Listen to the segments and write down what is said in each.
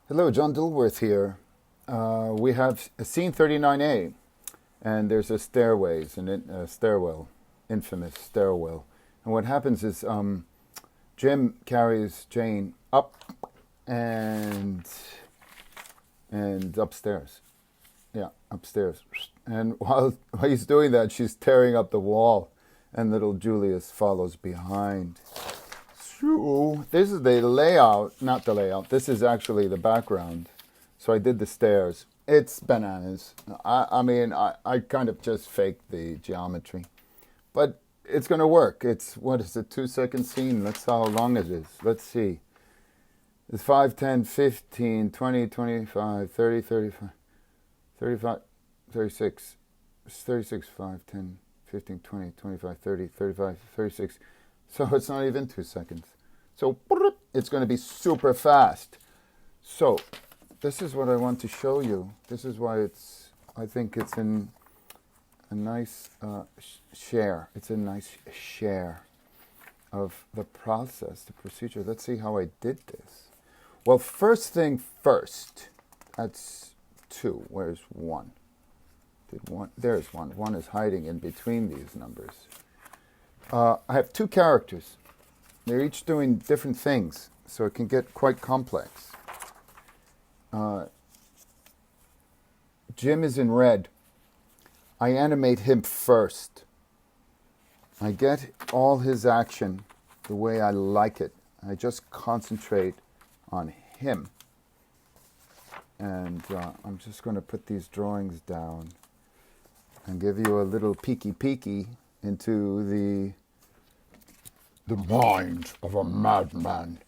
Hello, John Dilworth here. We have scene 39A, and there's a stairways, a stairwell, infamous stairwell. And what happens is Jim carries Jane up and upstairs. Yeah, upstairs. And while he's doing that, she's tearing up the wall, and little Julius follows behind. So this is the layout, not the layout. This is actually the background. So I did the stairs. It's bananas. I kind of just faked the geometry, but it's going to work. It's, what is it, 2 second scene? That's how long it is. Let's see. It's 5, 10, 15, 20, 25, 30, 35, 35, 36. It's 36, 5, 10, 15, 20, 25, 30, 35, 36. So it's not even 2 seconds. So it's going to be super fast. So this is what I want to show you. This is why I think it's in a nice share. It's a nice share of the process, the procedure. Let's see how I did this. Well, first thing first. That's 2. Where's 1? There's 1. 1 is hiding in between these numbers. I have 2 characters. They're each doing different things, so it can get quite complex. Jim is in red. I animate him first. I get all his action the way I like it. I just concentrate on him. And I'm just going to put these drawings down and give you a little peeky into the mind of a madman.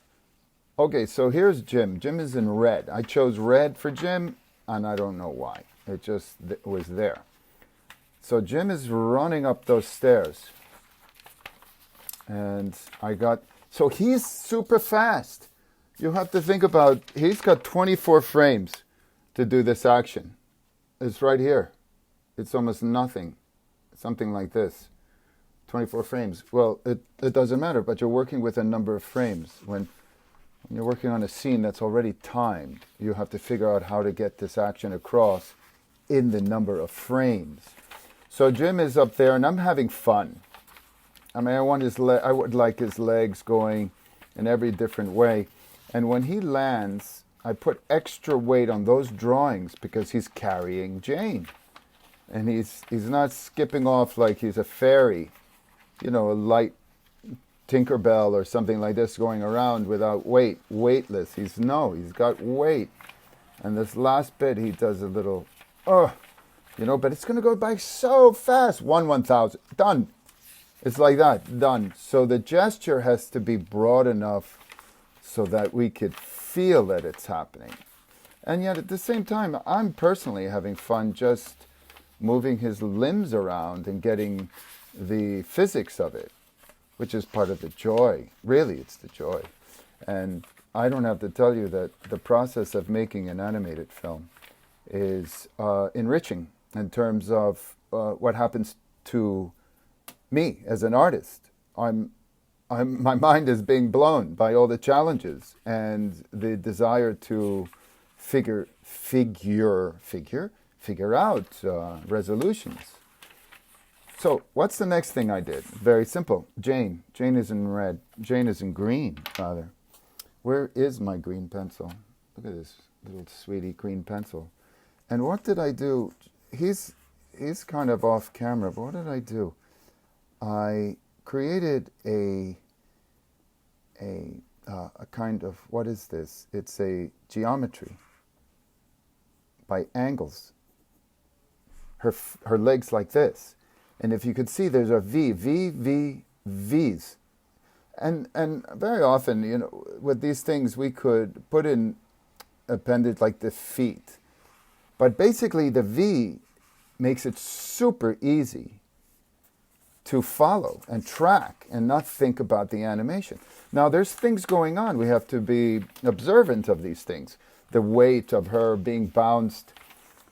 Okay, so here's Jim. Jim is in red. I chose red for Jim, and I don't know why. It just was there. So Jim is running up those stairs. And so he's super fast. You have to think about, he's got 24 frames to do this action. It's right here. It's almost nothing. Something like this. 24 frames. Well, it doesn't matter, but you're working with a number of frames. When you're working on a scene that's already timed, you have to figure out how to get this action across in the number of frames. So Jim is up there, and I'm having fun. I mean, I would like his legs going in every different way. And when he lands, I put extra weight on those drawings because he's carrying Jane. And he's not skipping off like he's a fairy, a light Tinkerbell or something like this going around without weight, weightless. He's got weight. And this last bit, he does a little, but it's going to go by so fast. 1/1000, done. It's like that, done. So the gesture has to be broad enough so that we could feel that it's happening. And yet at the same time, I'm personally having fun just moving his limbs around and getting the physics of it, which is part of the joy. Really, it's the joy. And I don't have to tell you that the process of making an animated film is enriching in terms of what happens to me as an artist. My mind is being blown by all the challenges and the desire to figure out resolutions. So what's the next thing I did? Very simple. Jane is in red. Jane is in green, rather. Where is my green pencil? Look at this little sweetie green pencil. And what did I do? He's kind of off camera, but what did I do? I created a kind of, what is this? It's a geometry by angles. Her legs like this. And if you could see, there's a V's. And very often, with these things, we could put in appendage like the feet. But basically, the V makes it super easy to follow and track and not think about the animation. Now, there's things going on. We have to be observant of these things. The weight of her being bounced,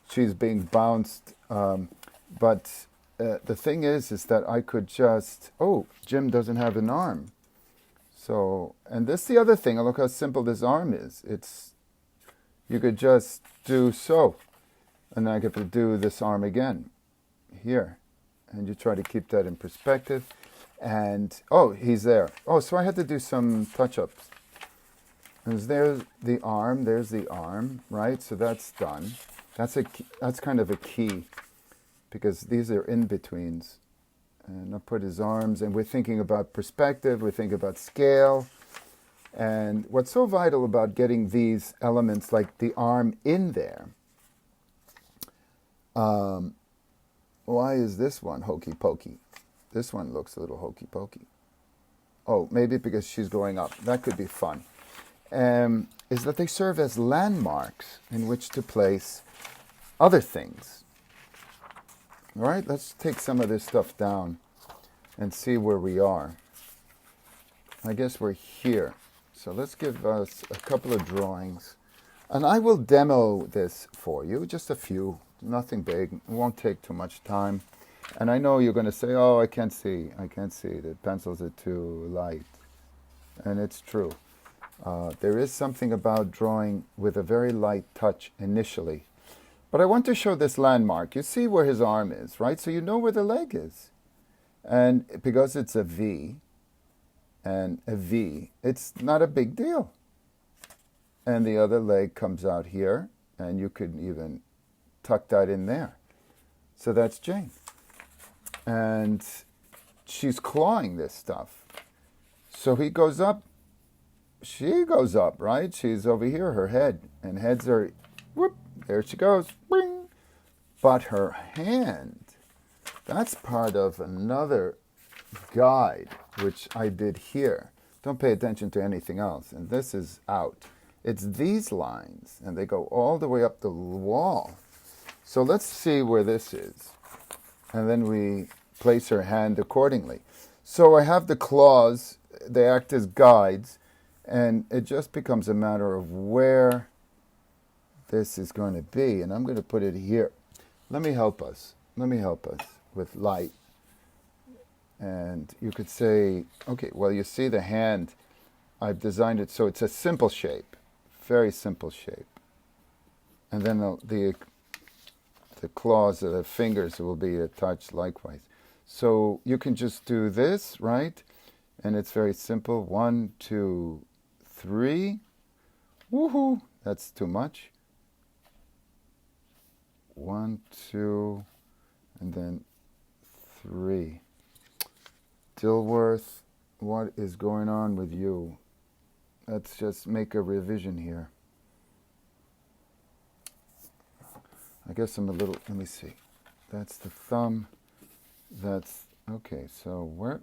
she's being bounced. But the thing is that I could just, Jim doesn't have an arm. So, and this is the other thing. Look how simple this arm is. you could just do so. And then I get to do this arm again here. And you try to keep that in perspective. And, oh, he's there. Oh, so I had to do some touch-ups. There's the arm, right? So that's done. That's kind of a key, because these are in-betweens. And I'll put his arms, and we're thinking about perspective, we're thinking about scale. And what's so vital about getting these elements, like the arm, in there, why is this one hokey pokey? This one looks a little hokey pokey. Oh, maybe because she's going up. That could be fun. Is that they serve as landmarks in which to place other things. All right, let's take some of this stuff down and see where we are. I guess we're here. So let's give us a couple of drawings. And I will demo this for you, just a few, nothing big. It won't take too much time. And I know you're going to say, oh, I can't see. The pencils are too light. And it's true. There is something about drawing with a very light touch initially. But I want to show this landmark. You see where his arm is, right? So you know where the leg is. And because it's a V, and a V, it's not a big deal. And the other leg comes out here, and you could even tuck that in there. So that's Jane. And she's clawing this stuff. So he goes up, she goes up, right? She's over here, her head, and heads are, whoop, there she goes, bing. But her hand, that's part of another guide, which I did here. Don't pay attention to anything else. And this is out. It's these lines, and they go all the way up the wall. So let's see where this is. And then we place her hand accordingly. So I have the claws, they act as guides, and it just becomes a matter of where this is going to be. And I'm going to put it here. Let me help us with light. And you could say, okay, well, you see the hand, I've designed it so it's a simple shape, very simple shape. And then the claws of the fingers will be a touch likewise. So you can just do this, right? And it's very simple. 1, 2, 3. Woohoo! That's too much. 1, 2, and then 3. Dilworth, what is going on with you? Let's just make a revision here. I guess I'm a little, let me see. That's the thumb. That's, okay, so where?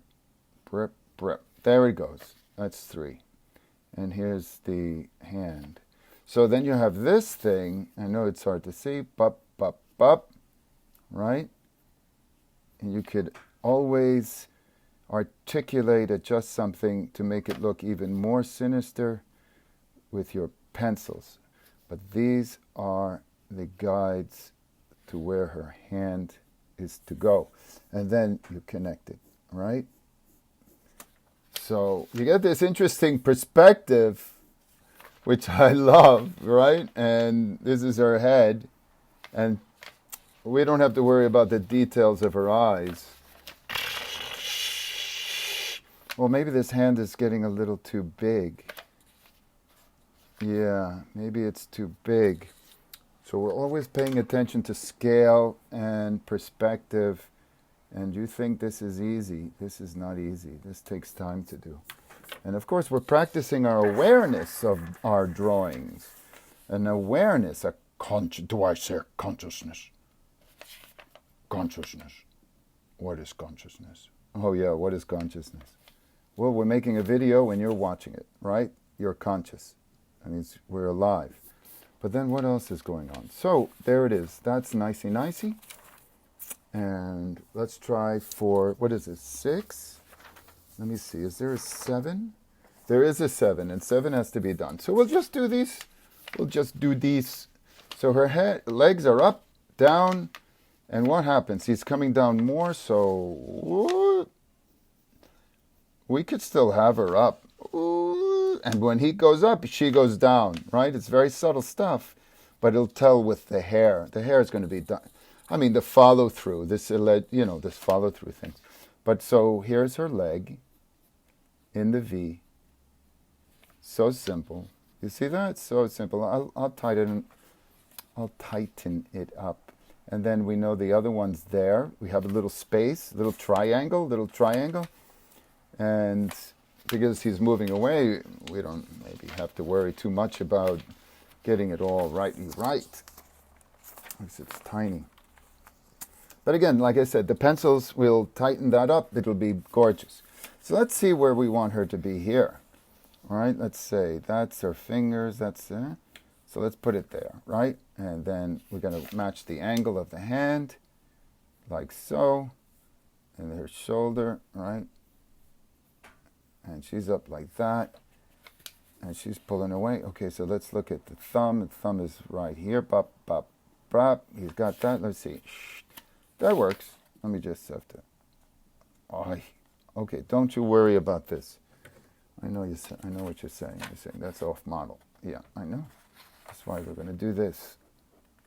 There it goes. That's 3. And here's the hand. So then you have this thing. I know it's hard to see. Bup, right? And you could always articulate, adjust something to make it look even more sinister with your pencils. But these are the guides to where her hand is to go. And then you connect it, right? So you get this interesting perspective, which I love, right? And this is her head. And we don't have to worry about the details of her eyes. Well, maybe this hand is getting a little too big. Yeah, maybe it's too big. So we're always paying attention to scale and perspective. And you think this is easy. This is not easy. This takes time to do. And of course, we're practicing our awareness of our drawings. An awareness, do I say consciousness? Consciousness. What is consciousness? Oh yeah, what is consciousness? Well, we're making a video and you're watching it, right? You're conscious. That means we're alive. But then what else is going on? So there it is. That's nicey. And let's try for, what is this, 6? Let me see, is there a 7? There is a 7, and 7 has to be done. So we'll just do these. We'll just do these. So her legs are up, down, and what happens? He's coming down more, so we could still have her up. Ooh. and when he goes up, she goes down, right? It's very subtle stuff, but it'll tell with the hair. The hair is going to be done. I mean, the follow through, this follow through thing. But so here's her leg in the V. So simple. You see that? So simple. I'll tighten it up. And then we know the other one's there. We have a little space, little triangle. And because he's moving away, we don't maybe have to worry too much about getting it all right. Because it's tiny. But again, like I said, the pencils will tighten that up. It'll be gorgeous. So let's see where we want her to be here. All right, let's say that's her fingers. That's there. So let's put it there, right? And then we're going to match the angle of the hand, like so. And her shoulder, right? And she's up like that. And she's pulling away. Okay, so let's look at the thumb. The thumb is right here. Bop, bop, bop. He's got that. Let's see. That works. Let me just have to. Oh, okay, don't you worry about this. I know what you're saying. You're saying that's off model. Yeah, I know. That's why we're going to do this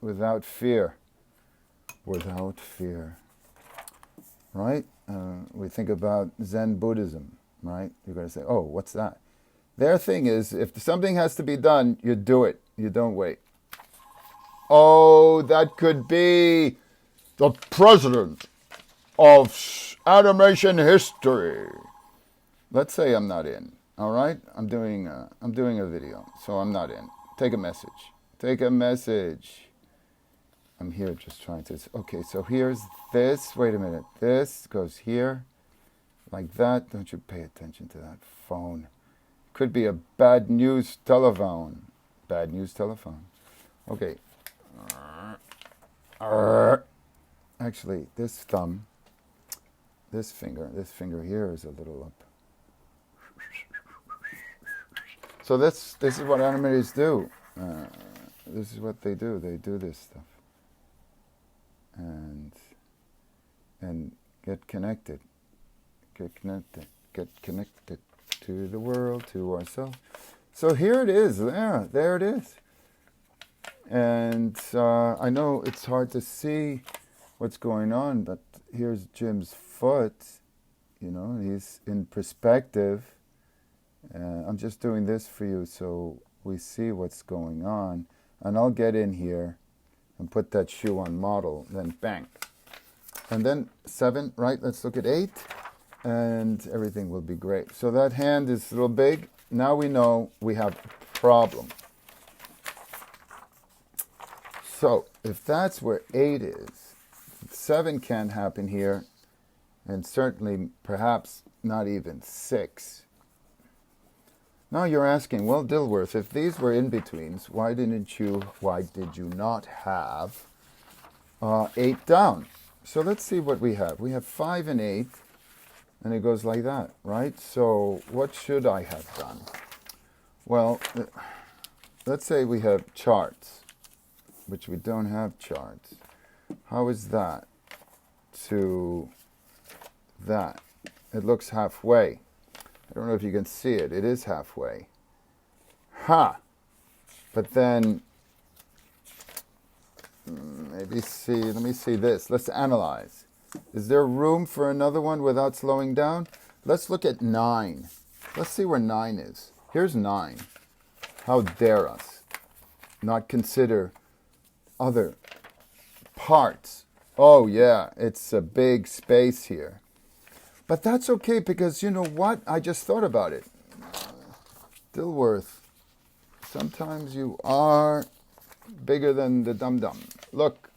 without fear. Without fear. Right? We think about Zen Buddhism, right? You're going to say, oh, what's that? Their thing is, if something has to be done, you do it. You don't wait. Oh, that could be the president of animation history. Let's say I'm not in. All right, I'm doing a video, so I'm not in. Take a message. I'm here just trying to. Okay, so here's this. Wait a minute. This goes here, like that. Don't you pay attention to that phone? Could be a bad news telephone. Bad news telephone. Okay. Actually, this thumb, this finger here is a little up. So this is what animators do. This is what they do. They do this stuff. And get connected. Get connected to the world, to ourselves. So here it is. There it is. And I know it's hard to see what's going on, but here's Jim's foot. You know, he's in perspective. I'm just doing this for you so we see what's going on. And I'll get in here and put that shoe on model, then bang. And then 7, right? Let's look at 8, and everything will be great. So that hand is a little big. Now we know we have a problem. So if that's where 8 is, 7 can't happen here, and certainly perhaps not even 6. Now you're asking, well, Dilworth, if these were in-betweens, why did you not have 8 down? So let's see what we have. We have 5 and 8, and it goes like that, right? So what should I have done? Well, let's say we have charts, which we don't have charts. How is that to that? It looks halfway. I don't know if you can see it. It is halfway. Ha! But then, let me see this. Let's analyze. Is there room for another one without slowing down? Let's look at 9. Let's see where 9 is. Here's 9. How dare us not consider other parts. Oh yeah, it's a big space here. But that's okay, because you know what? I just thought about it. Dilworth, sometimes you are bigger than the dum-dum. Look,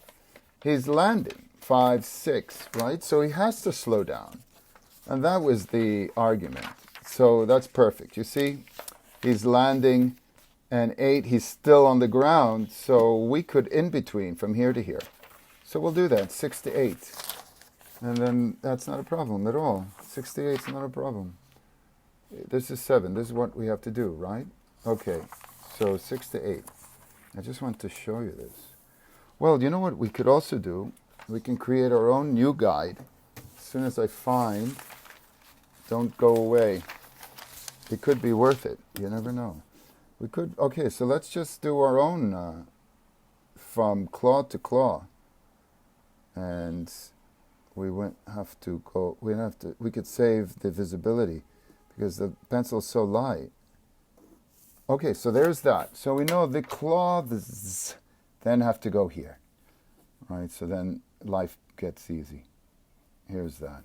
he's landing 5, 6, right? So he has to slow down. And that was the argument. So that's perfect. You see, he's landing, and 8, he's still on the ground. So we could in between from here to here. So we'll do that, 6 to 8. And then that's not a problem at all. 6 to 8 is not a problem. This is 7. This is what we have to do, right? Okay, so 6 to 8. I just want to show you this. Well, you know what we could also do? We can create our own new guide. As soon as I find, don't go away. It could be worth it. You never know. We could. Okay, so let's just do our own from claw to claw, and we wouldn't have to go. We don't have to. We could save the visibility because the pencil's so light. Okay, so there's that. So we know the claw, the z, then have to go here, right? So then life gets easy. Here's that.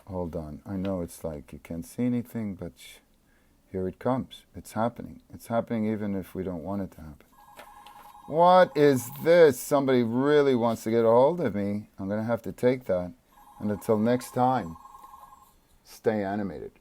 Hold on. I know it's like you can't see anything, but here it comes. It's happening. It's happening even if we don't want it to happen. What is this? Somebody really wants to get a hold of me. I'm going to have to take that. And until next time, stay animated.